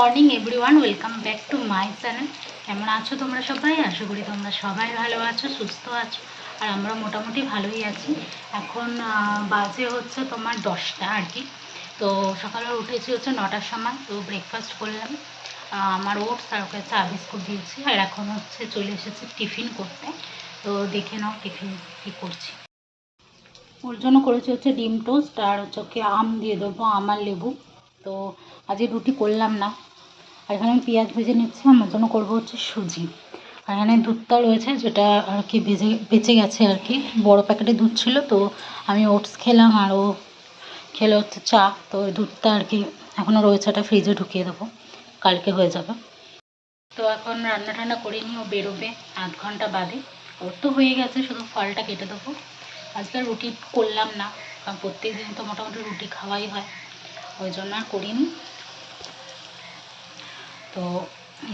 Morning everyone, welcome back to my channel. কেমন আছো তোমরা সবাই? আশা করি তোমরা সবাই ভালো আছো, সুস্থ আছো, আর আমরা মোটামুটি ভালোই আছি। এখন বাজে হচ্ছে তোমার 10টা আর কি। তো সকালে উঠেছি হচ্ছে 9টার সময়। তো ব্রেকফাস্ট করলাম, আমার ওটস আর ওকে চা বিস্কুট দিয়েছি। আর এখন হচ্ছে চলে এসেছি টিফিন করতে। তো দেখে নাও টিফিন কী করছি। ওর জন্য করেছি হচ্ছে ডিম টোস্ট, আর হচ্ছে ওকে আম দিয়ে দেবো, আম আর লেবু। তো আজকে রুটি করলাম না। আর এখানে আমি পেঁয়াজ ভেজে নিচ্ছি, আমার জন্য করবো হচ্ছে সুজি। আর এখানে দুধটা রয়েছে, যেটা আর কি বেঁচে গেছে আর কি। বড় প্যাকেটে দুধ ছিল, তো আমি ওটস খেলাম আর ও খেলে হচ্ছে চা। তো ওই দুধটা আর কি এখনও রয়েছে, ওটা ফ্রিজে ঢুকিয়ে দেবো, কালকে হয়ে যাবে। তো এখন রান্না টান্না করে নিয়ে ও বেরোবে আধ ঘন্টা বাদে। ওর তো হয়ে গেছে, শুধু ফলটা কেটে দেবো। আজকে রুটি করলাম না, কারণ প্রত্যেক দিন তো মোটামুটি রুটি খাওয়াই হয়, ওই জন্য আর করিনি। তো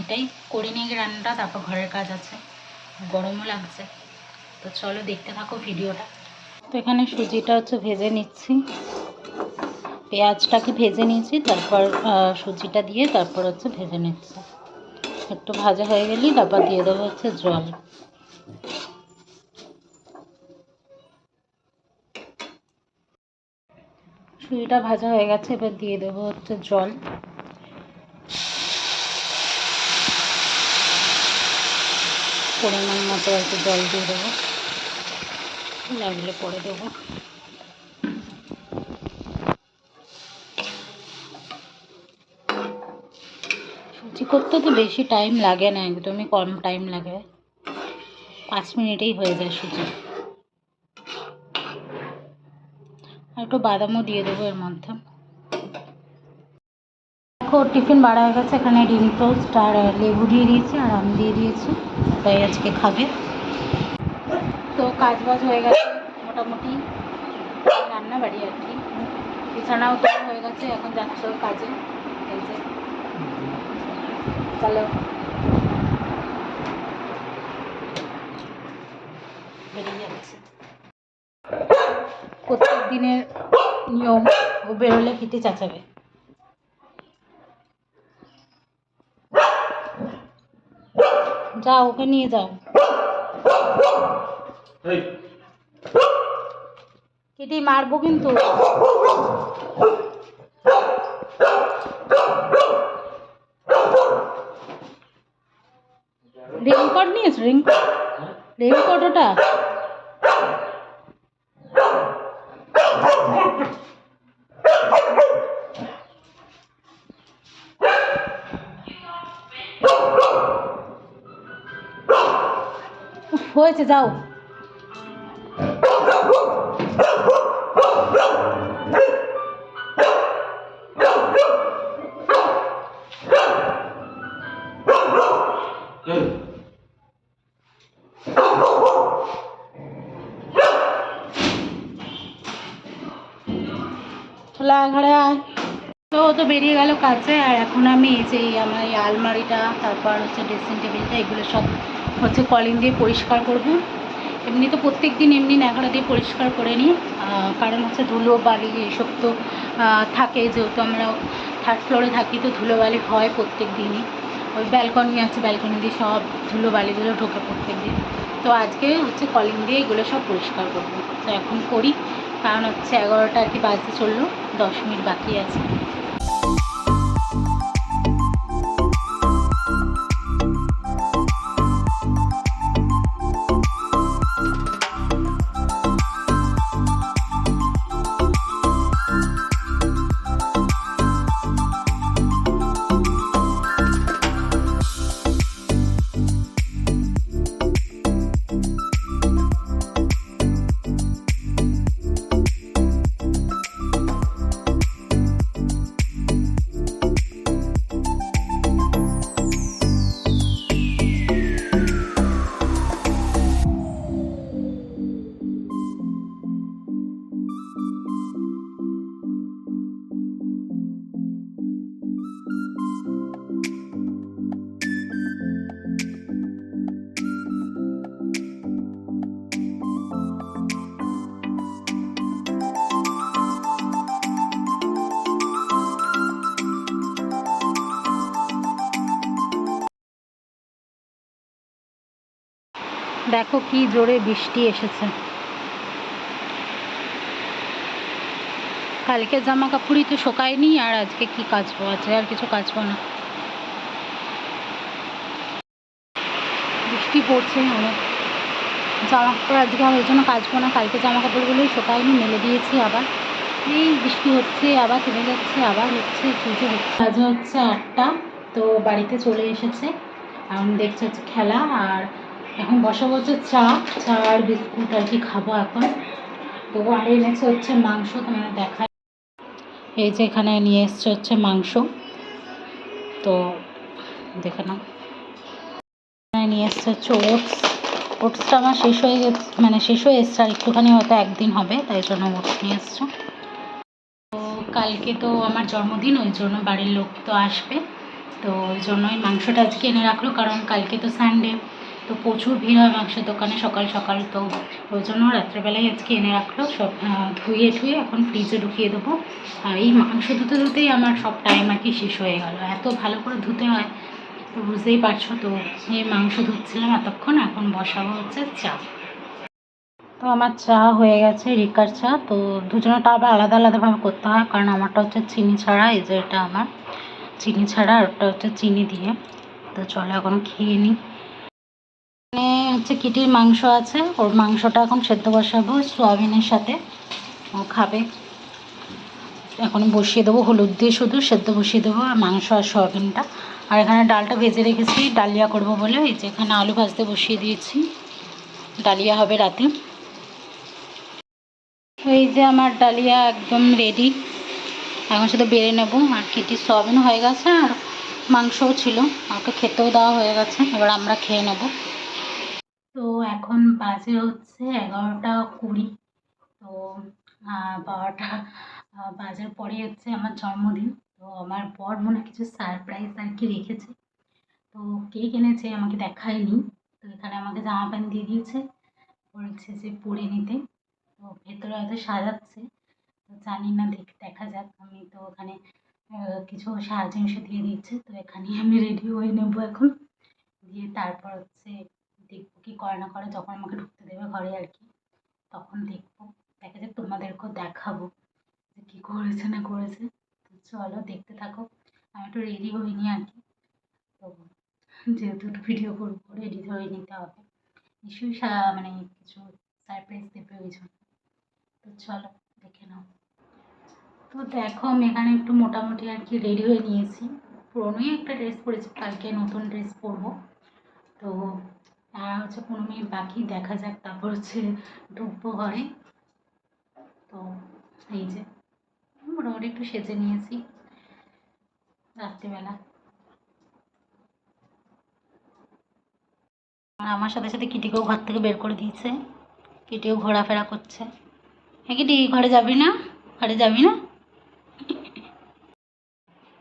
এটাই করে নিয়ে গিয়ে রান্নাটা, তারপর ঘরের কাজ আছে, গরমও লাগছে। তো চলো দেখতে থাকো ভিডিওটা। তো এখানে সুজিটা হচ্ছে ভেজে নিচ্ছি, পেঁয়াজটাকে ভেজে নিয়েছি, তারপর সুজিটা দিয়ে তারপর হচ্ছে ভেজে নিচ্ছি। একটু ভাজা হয়ে গেলেই তারপর দিয়ে দেবো হচ্ছে জল। সুজিটা ভাজা হয়ে গেছে, এবার দিয়ে দেবো হচ্ছে জল। পরিমাণ মতো আর কি জল দিয়ে দেবো, লাগলে পরে দেবো। সুজি করতে তো বেশি টাইম লাগে না, একদমই কম টাইম লাগে, 5 মিনিটেই হয়ে যায় সুজি। আর একটু বাদামও দিয়ে দেবো এর মধ্যে। দেখো টিফিন বাড়া হয়ে গেছে, এখানে ডিম টোস্ট আর লেবু দিয়ে দিয়েছি আর আম দিয়ে দিয়েছি, তাই আজকে খাবে। তো কাজ বাজ হয়ে গেছে মোটামুটি, রান্না বাড়ি আর কি। বিছানাও তো হয়ে গেছে, এখন যাচ্ছে কাজে। এই যে চলো বেরিয়ে যাচ্ছে। প্রত্যেক দিনের নিয়ম, ও বেরোলে খেতে চাচাবে। যাও ওকে নিয়ে যাও, কেটে মারবো কিন্তু। রেইনকোট নিয়েছ? রেইনকোট ওটা হয়েছে, যাও। খোলা ঘরে আয়। তো ও তো বেরিয়ে গেল কাজে, আর এখন আমি এই যে আমার এই আলমারিটা, তারপর হচ্ছে ড্রেসিং টেবিলটা, এগুলো সব হচ্ছে কলিং দিয়ে পরিষ্কার করব। এমনি তো প্রত্যেক দিন এমনি ন্যাকড়া দিয়ে পরিষ্কার করে নিই, কারণ হচ্ছে ধুলো বালি এইসব তো থাকে, যেহেতু আমরা 3rd ফ্লোরে থাকি, তো ধুলো বালি হয় প্রত্যেক দিনই। ওই ব্যালকনি আছে, ব্যালকনি দিয়ে সব ধুলো বালিগুলো ঢোকে প্রত্যেক দিন। তো আজকে হচ্ছে কলিং দিয়ে এগুলো সব পরিষ্কার করবো। তো এখন করি, কারণ হচ্ছে 11টা আর কি বাজতে চললো, 10 মিনিট বাকি আছে। দেখো কি জোরে বৃষ্টি এসেছে। কালকে জামা কাপড়ই তো শোকায়নি, আর আজকে কি কাচবো? আজকে আর কিছু কাচবো না, বৃষ্টি পড়ছে অনেক। জামা কাপড় আজকে আর ওই জন্য কাচবো না, কালকে জামা কাপড়গুলোই শোকায়নি, মেলে দিয়েছি। আবার এই বৃষ্টি হচ্ছে, আবার থেমে যাচ্ছে, আবার হচ্ছে, কী যে হচ্ছে। আজ হচ্ছে 8টা, তো বাড়িতে চলে এসেছে। এখন দেখছে হচ্ছে খেলা, আর এখন বসা বলছে চা আর বিস্কুট আর কি খাবো এখন। তো আর এনেছে হচ্ছে মাংস, তোমার দেখায়। এই যে এখানে নিয়ে এসছে হচ্ছে মাংস, তো দেখে নাও। নিয়ে এসছে হচ্ছে ওটসটা আমার শেষ হয়ে গেছে, মানে শেষ হয়ে এসছে, আর একটুখানি হয়তো একদিন হবে, তাই জন্য ওটস নিয়ে এসছে। তো কালকে তো আমার জন্মদিন, ওই জন্য বাড়ির লোক তো আসবে, তো ওই জন্যই মাংসটা আজকে এনে রাখলো, কারণ কালকে তো সানডে, তো প্রচুর ভিড় হয় মাংসের দোকানে সকাল সকাল, তো ওই জন্য রাত্রেবেলায় আজকে এনে রাখলো। সব ধুয়ে এখন ফ্রিজে ঢুকিয়ে দেবো। আর এই মাংস ধুতে ধুতেই আমার সব টাইম আর কি শেষ হয়ে গেল, এত ভালো করে ধুতে হয়, তো বুঝতেই পারছো। তো এই মাংস ধুচ্ছিলাম এতক্ষণ, এখন বসাবো হচ্ছে চা। তো আমার চা হয়ে গেছে, রিকার চা। তো দুজনেরটা আবার আলাদা আলাদাভাবে করতে হয়, কারণ আমারটা হচ্ছে চিনি ছাড়া, এই যে এটা আমার চিনি ছাড়া, আর ওটা হচ্ছে চিনি দিয়ে। তো চলো এখন খেয়ে নিই। এখানে হচ্ছে কিটির মাংস আছে, ওর মাংসটা এখন সেদ্ধ বসাবো সোয়াবিনের সাথে, ও খাবে। এখন বসিয়ে দেবো হলুদ দিয়ে, শুধু সেদ্ধ বসিয়ে দেবো আর মাংস আর সোয়াবিনটা। আর এখানে ডালটা ভেজে রেখেছি ডালিয়া করব বলে, এই যে এখানে আলু ভাজতে বসিয়ে দিয়েছি, ডালিয়া হবে রাতে। এই যে আমার ডালিয়া একদম রেডি, এখন শুধু বেড়ে নেবো। আর কিটির সোয়াবিন হয়ে গেছে, আর মাংসও ছিল, ওকে খেতেও দেওয়া হয়ে গেছে, এবার আমরা খেয়ে নেব। তো এখন বাজে হচ্ছে 11টা 20। তো 12টা বাজার পরে হচ্ছে আমার জন্মদিন। তো আমার বর মনে হয় কিছু সারপ্রাইজ আর কি রেখেছে, তো কেক এনেছে, আমাকে দেখায়নি। তো এখানে আমাকে জামা প্যান্ট দিয়ে দিয়েছে, বলছে যে পরে নিতে। তো ভেতরে হয়তো সাজাচ্ছে, তো জানি না, দেখা যাক। আমি তো ওখানে কিছু সাহায্য জিনিসও দিয়ে দিচ্ছে, তো এখানেই আমি রেডি হয়ে নেবো এখন, দিয়ে তারপর হচ্ছে দেখবো কি করে না করে, যখন আমাকে ঢুকতে দেবে ঘরে আর কি, তখন দেখবো। দেখা যাক, তোমাদেরকেও দেখাবো যে কী করেছে না করেছে। তো চলো দেখতে থাকো, আমি একটু রেডি হইনি আর কি। তো যেহেতু একটু ভিডিও করবো, রেডি হয়ে নিতে হবে, নিশ্চয়ই মানে কিছু সারপ্রাইজ দেবে ওই জন্য। তো চলো দেখে নাও। তো দেখো আমি এখানে একটু মোটামুটি আর কি রেডি হয়ে নিয়েছি, পুরোনোই একটা ড্রেস পরেছি, কালকে নতুন ড্রেস পরবো। তো হচ্ছে 15 মিনিট বাকি, দেখা যাক, তারপর হচ্ছে ঢুকবো ঘরে। তো এই যে মোটামুটি একটু সেজে নিয়েছি রাত্রিবেলা। আর আমার সাথে সাথে কিটিকেও ঘর থেকে বের করে দিয়েছে, কিটিও ঘোরাফেরা করছে। হ্যাঁ কিটি, ঘরে যাবি না? ঘরে যাবি না?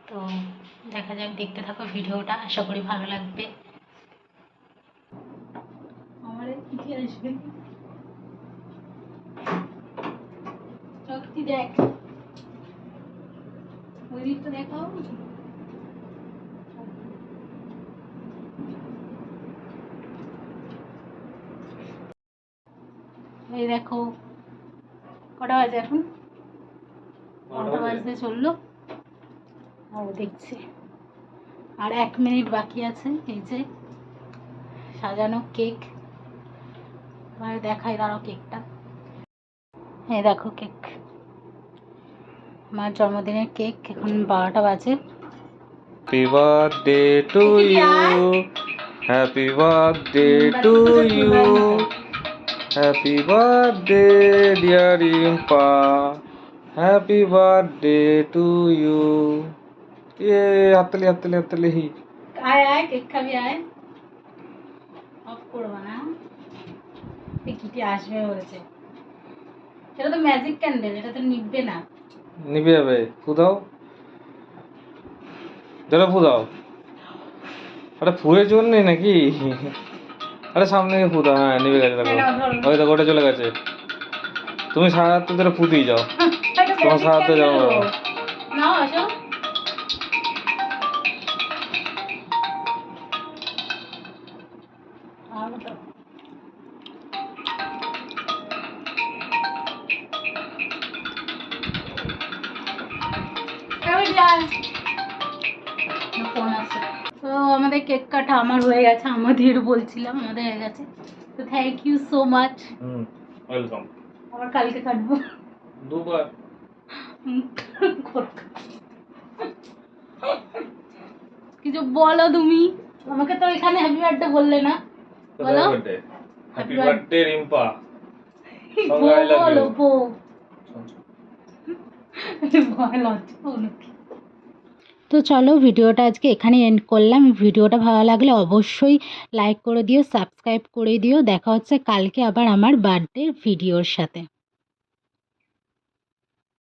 তো দেখা যাক, দেখতে থাকো ভিডিওটা, আশা করি ভালো লাগবে। আমার কিটি আসবে, কিটি দেখ, ওই দিকটা দেখাও। এই দেখো কটা বাজে এখন, 9টা বাজতে চললো, ও দেখছি আর 1 মিনিট বাকি আছে। এই যে সাজানো কেক, মানে দেখাই, দাঁড়াও কেকটা। এই দেখো কেক, আমার জন্মদিনের কেক, এখন 12টা বাজে। Happy birthday to you, happy birthday to you, happy birthday dear Rimpa, happy birthday to you. হাততালি হাততালি হাততালি। আয় আয় কেক খাবি, আয়। অফ করবো না, কিটি আসবে বলেছে। সেটা তো ম্যাজিক ক্যান্ডেল, এটা তো নিববে না। নিবে যাবে, ফুদাও, যেটা ফুদাও। আরে ফুয়ের জন্য নাকি? আরে সামনে ফুদা, হ্যাঁ নিবে গেছে, দেখো ওই দেখো ওটা চলে গেছে। তুমি সারা রাত ধরে ফুদিয়ে যাও, তোমার সারা রাত যাও না। আসো, ফোন আছে। তো আমাদের কেক কাটা আমার হয়ে গেছে, আমাদের বলছিলাম আমাদের হয়ে গেছে। তো thank you so much. Welcome. আবার কালকে কাটবো। দুবার। কিছু বলো তুমি, আমাকে তো এখানে হ্যাপি বার্থডে বললে না। বলো হ্যাপি বার্থডে রিম্পা। বলো তো চলো ভিডিওটা আজকে এখানে এন্ড করলাম। ভিডিওটা ভালো লাগলে অবশ্যই লাইক করে দিও, সাবস্ক্রাইব করে দিও। দেখা হচ্ছে কালকে আবার আমার বার্থডে ভিডিওর সাথে।